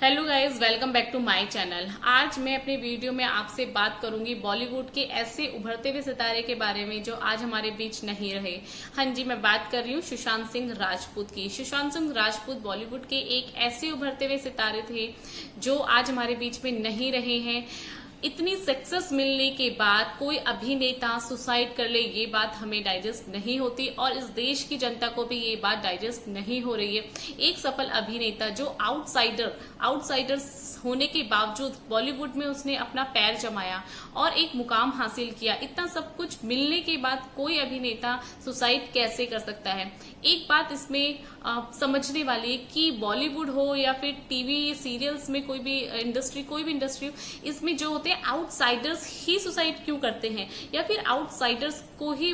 Hello guys, welcome back to my channel. आज मैं अपने वीडियो में आपसे बात करूंगी बॉलीवुड के ऐसे उभरते हुए सितारे के बारे में जो आज हमारे बीच नहीं रहे। हाँ जी, मैं बात कर रही हूँ सुशांत सिंह राजपूत की। सुशांत सिंह राजपूत बॉलीवुड के एक ऐसे उभरते हुए सितारे थे जो आज हमारे बीच में नहीं रहे हैं। इतनी सक्सेस मिलने के बाद कोई अभिनेता सुसाइड कर ले, ये बात हमें डाइजेस्ट नहीं होती और इस देश की जनता को भी ये बात डाइजेस्ट नहीं हो रही है। एक सफल अभिनेता जो आउटसाइडर्स होने के बावजूद बॉलीवुड में उसने अपना पैर जमाया और एक मुकाम हासिल किया। इतना सब कुछ मिलने के बाद कोई अभिनेता सुसाइड कैसे कर सकता है? एक बात इसमें समझने वाली कि बॉलीवुड हो या फिर टीवी सीरियल्स में कोई भी इंडस्ट्री हो, इसमें जो होते हैं आउटसाइडर्स ही सुसाइड क्यों करते हैं या फिर आउटसाइडर्स को ही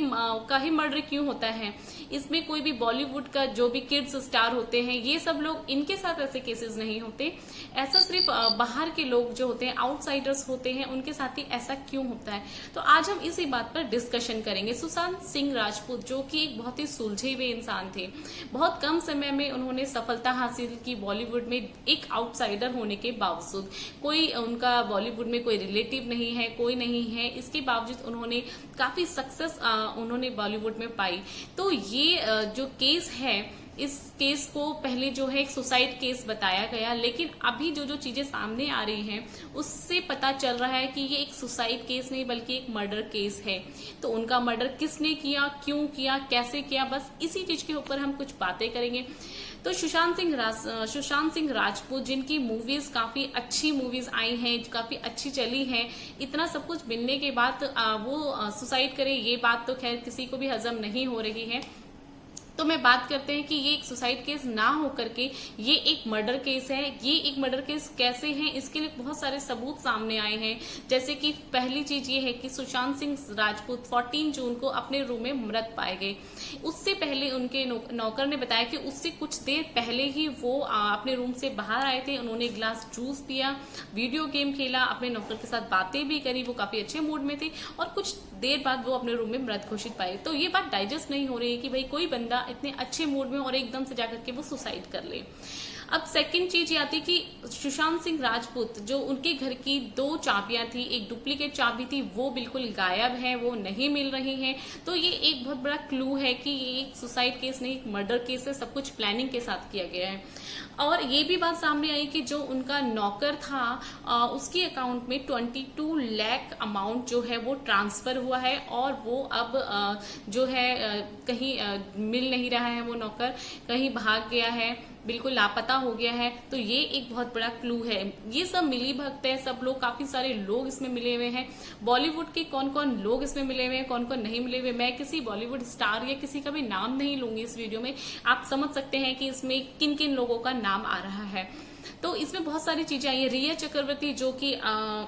का ही मर्डर क्यों होता है? इसमें कोई भी बॉलीवुड का जो भी किड्स स्टार होते हैं, ये सब लोग, इनके साथ ऐसे केसेस नहीं होते। ऐसा सिर्फ बाहर के लोग जो होते हैं, आउटसाइडर्स होते हैं, उनके साथ ही ऐसा क्यों होता है? तो आज हम इसी बात पर डिस्कशन करेंगे। सुशांत सिंह राजपूत जो कि एक बहुत ही सुलझे हुए इंसान थे, बहुत कम समय में उन्होंने सफलता हासिल की बॉलीवुड में एक आउटसाइडर होने के बावजूद। कोई उनका बॉलीवुड में कोई रिलेटिव नहीं है, कोई नहीं है, इसके बावजूद उन्होंने काफी सक्सेस उन्होंने बॉलीवुड में पाई। तो ये जो केस है, इस केस को पहले जो है एक सुसाइड केस बताया गया, लेकिन अभी जो चीजें सामने आ रही हैं उससे पता चल रहा है कि ये एक सुसाइड केस नहीं बल्कि एक मर्डर केस है। तो उनका मर्डर किसने किया, क्यों किया, कैसे किया, बस इसी चीज के ऊपर हम कुछ बातें करेंगे। तो सुशांत सिंह राजपूत जिनकी मूवीज काफी अच्छी मूवीज आई हैं, काफी अच्छी चली हैं, इतना सब कुछ मिलने के बाद वो सुसाइड करे, ये बात तो खैर किसी को भी हजम नहीं हो रही है। तो मैं बात करते हैं कि ये एक सुसाइड केस ना होकर के ये एक मर्डर केस है। ये एक मर्डर केस कैसे है, इसके लिए बहुत सारे सबूत सामने आए हैं। जैसे कि पहली चीज ये है कि सुशांत सिंह राजपूत 14 जून को अपने रूम में मृत पाए गए। उससे पहले उनके नौकर ने बताया कि उससे कुछ देर पहले ही वो अपने रूम से बाहर आए थे। उन्होंने गिलास जूस पिया, वीडियो गेम खेला, अपने नौकर के साथ बातें भी करी, वो काफी अच्छे मूड में थे और कुछ देर बाद वो अपने रूम में मृत घोषित पाए। तो ये बात डाइजेस्ट नहीं हो रही है कि भाई कोई बंदा इतने अच्छे मूड में और एकदम से जाकर के वो सुसाइड कर ले। अब सेकंड चीज ये आती कि सुशांत सिंह राजपूत जो उनके घर की 2 चाबियां थी, एक डुप्लीकेट चाबी थी, वो बिल्कुल गायब है, वो नहीं मिल रही हैं। तो ये एक बहुत बड़ा क्लू है कि ये एक सुसाइड केस नहीं, एक मर्डर केस है, सब कुछ प्लानिंग के साथ किया गया है। और ये भी बात सामने आई कि जो उनका नौकर था उसके अकाउंट में 22 लाख अमाउंट जो है वो ट्रांसफर हुआ है और वो अब जो है कहीं मिल नहीं रहा है। वो नौकर कहीं भाग गया है, बिल्कुल लापता हो गया है। तो ये एक बहुत बड़ा क्लू है। ये सब मिली भगत है, सब लोग, काफी सारे लोग इसमें मिले हुए हैं। बॉलीवुड के कौन कौन लोग इसमें मिले हुए हैं, कौन कौन नहीं मिले हुए, मैं किसी बॉलीवुड स्टार या किसी का भी नाम नहीं लूंगी इस वीडियो में। आप समझ सकते हैं कि इसमें किन किन लोगों का नाम आ रहा है। तो इसमें बहुत सारी चीजें आई है। रिया चक्रवर्ती जो कि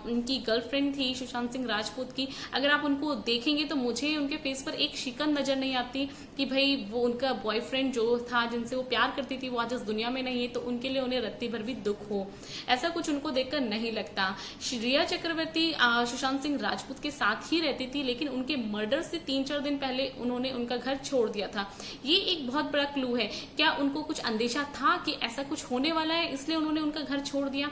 उनकी गर्लफ्रेंड थी सुशांत सिंह राजपूत की, अगर आप उनको देखेंगे तो मुझे उनके फेस पर एक शिकन नजर नहीं आती कि भाई वो उनका बॉयफ्रेंड जो था, जिनसे वो प्यार करती थी, वो आज इस दुनिया में नहीं है, तो उनके लिए उन्हें रत्ती भर भी दुख हो, ऐसा कुछ उनको देखकर नहीं लगता। रिया चक्रवर्ती सुशांत सिंह राजपूत के साथ ही रहती थी, लेकिन उनके मर्डर से 3-4 दिन पहले उन्होंने उनका घर छोड़ दिया था। ये एक बहुत बड़ा क्लू है। क्या उनको कुछ अंदेशा था कि ऐसा कुछ होने वाला है, इसलिए उन्होंने उनका घर छोड़ दिया?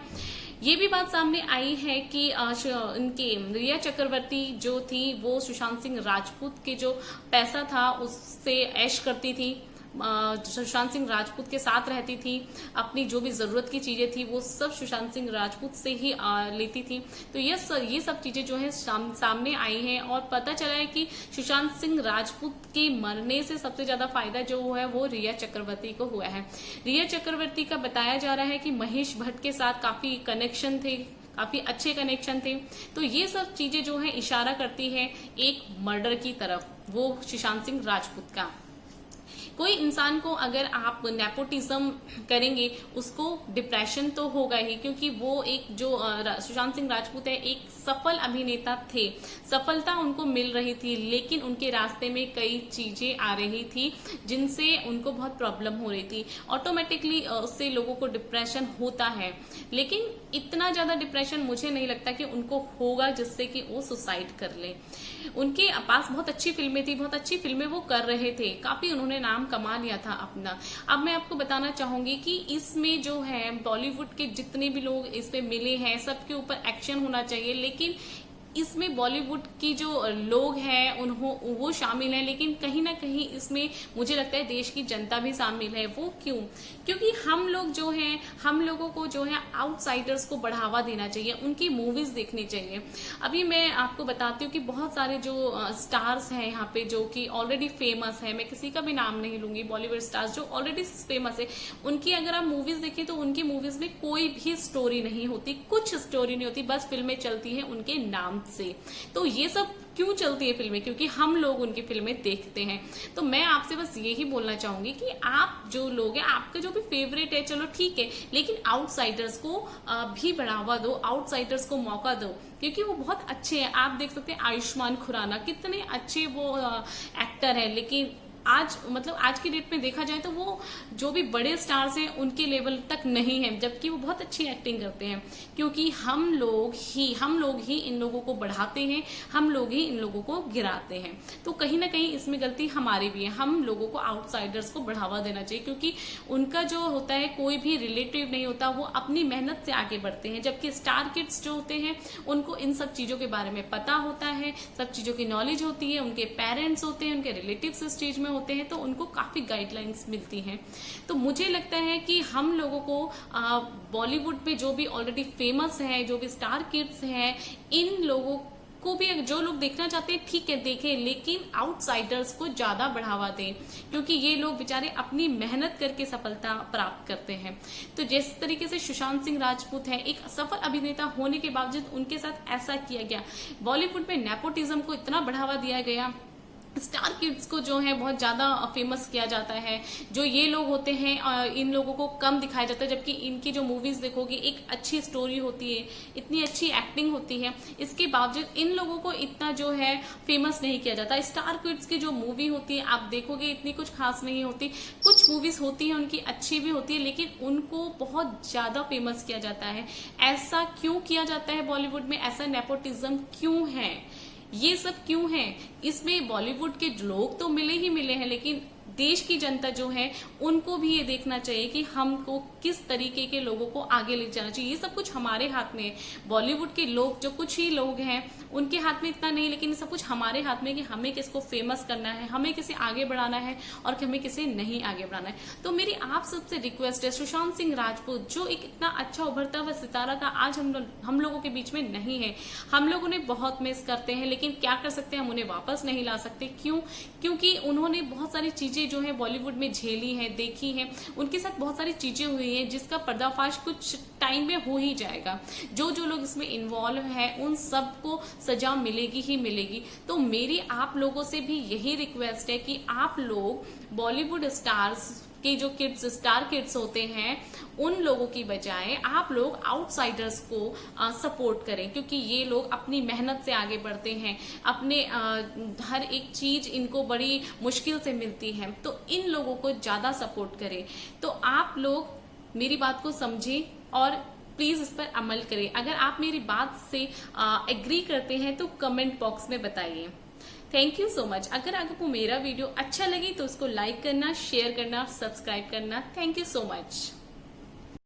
ये भी बात सामने आई है कि इनके रिया चक्रवर्ती जो थी वो सुशांत सिंह राजपूत के जो पैसा था उससे ऐश करती थी, सुशांत सिंह राजपूत के साथ रहती थी, अपनी जो भी जरूरत की चीजें थी वो सब सुशांत सिंह राजपूत से ही लेती थी। तो ये सब चीजें जो है सामने आई हैं और पता चला है कि सुशांत सिंह राजपूत के मरने से सबसे ज्यादा फायदा जो है वो रिया चक्रवर्ती को हुआ है। रिया चक्रवर्ती का बताया जा रहा है कि महेश भट्ट के साथ काफी कनेक्शन थे, काफी अच्छे कनेक्शन थे। तो ये सब चीजें जो है इशारा करती है एक मर्डर की तरफ, वो सुशांत सिंह राजपूत का। कोई इंसान को अगर आप नेपोटिज्म करेंगे उसको डिप्रेशन तो होगा ही, क्योंकि वो एक जो सुशांत सिंह राजपूत है एक सफल अभिनेता थे, सफलता उनको मिल रही थी, लेकिन उनके रास्ते में कई चीजें आ रही थी जिनसे उनको बहुत प्रॉब्लम हो रही थी। ऑटोमेटिकली उससे लोगों को डिप्रेशन होता है, लेकिन इतना ज्यादा डिप्रेशन मुझे नहीं लगता कि उनको होगा जिससे कि वो सुसाइड कर ले। उनके पास बहुत अच्छी फिल्में थी, बहुत अच्छी फिल्में वो कर रहे थे, काफी उन्होंने नाम नाम कमा लिया था अपना। अब मैं आपको बताना चाहूंगी कि इसमें जो है बॉलीवुड के जितने भी लोग इसमें मिले हैं सबके ऊपर एक्शन होना चाहिए, लेकिन इसमें बॉलीवुड की जो लोग हैं वो शामिल हैं, लेकिन कहीं ना कहीं इसमें मुझे लगता है देश की जनता भी शामिल है। वो क्यों? क्योंकि हम लोग जो हैं, हम लोगों को जो है आउटसाइडर्स को बढ़ावा देना चाहिए, उनकी मूवीज देखनी चाहिए। अभी मैं आपको बताती हूँ कि बहुत सारे जो स्टार्स हैं यहाँ पे जो कि ऑलरेडी फेमस है, मैं किसी का भी नाम नहीं लूंगी, बॉलीवुड स्टार्स जो ऑलरेडी फेमस है, उनकी अगर आप मूवीज देखें तो उनकी मूवीज में कोई भी स्टोरी नहीं होती, कुछ स्टोरी नहीं होती, बस फिल्में चलती हैं उनके नाम से। तो ये सब क्यों चलती है फिल्में? क्योंकि हम लोग उनकी फिल्में देखते हैं। तो मैं आपसे बस यही बोलना चाहूंगी कि आप जो लोग हैं, आपका जो भी फेवरेट है चलो ठीक है, लेकिन आउटसाइडर्स को भी बढ़ावा दो, आउटसाइडर्स को मौका दो, क्योंकि वो बहुत अच्छे हैं। आप देख सकते हैं आयुष्मान खुराना, कितने अच्छे वो एक्टर है, लेकिन आज की डेट में देखा जाए तो वो जो भी बड़े स्टार्स हैं उनके लेवल तक नहीं है, जबकि वो बहुत अच्छी एक्टिंग करते हैं। क्योंकि हम लोग ही इन लोगों को बढ़ाते हैं, हम लोग ही इन लोगों को गिराते हैं। तो कहीं ना कहीं इसमें गलती हमारी भी है। हम लोगों को आउटसाइडर्स को बढ़ावा देना चाहिए, क्योंकि उनका जो होता है कोई भी रिलेटिव नहीं होता, वो अपनी मेहनत से आगे बढ़ते हैं। जबकि स्टार किड्स जो होते हैं उनको इन सब चीजों के बारे में पता होता है, सब चीजों की नॉलेज होती है, उनके पेरेंट्स होते हैं, उनके रिलेटिव्स इस स्टेज में होते हैं, तो उनको काफी गाइडलाइंस मिलती हैं। तो मुझे लगता है कि हम लोगों को बॉलीवुड पे जो भी ऑलरेडी फेमस है, जो भी स्टार किड्स हैं, इन लोगों को भी जो लोग देखना चाहते हैं ठीक है देखें, लेकिन आउटसाइडर्स को ज्यादा बढ़ावा दें, क्योंकि ये लोग बेचारे अपनी मेहनत करके सफलता प्राप्त करते हैं। तो जिस तरीके से सुशांत सिंह राजपूत है, एक सफल अभिनेता होने के बावजूद उनके साथ ऐसा किया गया। बॉलीवुड में नेपोटिज्म को इतना बढ़ावा दिया गया, स्टार किड्स को जो है बहुत ज्यादा फेमस किया जाता है, जो ये लोग होते हैं इन लोगों को कम दिखाया जाता है, जबकि इनकी जो मूवीज देखोगे एक अच्छी स्टोरी होती है, इतनी अच्छी एक्टिंग होती है, इसके बावजूद इन लोगों को इतना जो है फेमस नहीं किया जाता। स्टार किड्स की जो मूवी होती है आप देखोगे इतनी कुछ खास नहीं होती, कुछ मूवीज होती है उनकी अच्छी भी होती है, लेकिन उनको बहुत ज्यादा फेमस किया जाता है। ऐसा क्यों किया जाता है बॉलीवुड में? ऐसा नेपोटिज्म क्यों है? ये सब क्यों है? इसमें बॉलीवुड के लोग तो मिले ही मिले हैं, लेकिन देश की जनता जो है उनको भी ये देखना चाहिए कि हमको किस तरीके के लोगों को आगे ले जाना चाहिए। ये सब कुछ हमारे हाथ में है। बॉलीवुड के लोग जो कुछ ही लोग हैं उनके हाथ में इतना नहीं, लेकिन सब कुछ हमारे हाथ में कि हमें किसको फेमस करना है, हमें किसे आगे बढ़ाना है और हमें किसे नहीं आगे बढ़ाना है। तो मेरी आप सबसे रिक्वेस्ट है, सुशांत सिंह राजपूत जो एक इतना अच्छा उभरता हुआ सितारा था, आज हम लोगों के बीच में नहीं है। हम लोग उन्हें बहुत मिस करते हैं, लेकिन क्या कर सकते हैं, हम उन्हें वापस नहीं ला सकते। क्यों? क्योंकि उन्होंने बहुत सारी चीजें जो है बॉलीवुड में झेली है, देखी है, उनके साथ बहुत सारी चीजें हुई हैं जिसका पर्दाफाश कुछ टाइम में हो ही जाएगा। जो लोग इसमें इन्वॉल्व है उन सबको सजा मिलेगी ही मिलेगी। तो मेरी आप लोगों से भी यही रिक्वेस्ट है कि आप लोग बॉलीवुड स्टार्स के जो स्टार किड्स होते हैं उन लोगों की बजाय आप लोग आउटसाइडर्स को सपोर्ट करें, क्योंकि ये लोग अपनी मेहनत से आगे बढ़ते हैं, अपने हर एक चीज इनको बड़ी मुश्किल से मिलती है, तो इन लोगों को ज्यादा सपोर्ट करें। तो आप लोग मेरी बात को समझें और प्लीज इस पर अमल करें। अगर आप मेरी बात से एग्री करते हैं तो कमेंट बॉक्स में बताइए। Thank you so much. अगर आपको मेरा वीडियो अच्छा लगे तो उसको लाइक करना, शेयर करना, सब्सक्राइब करना। Thank you so much.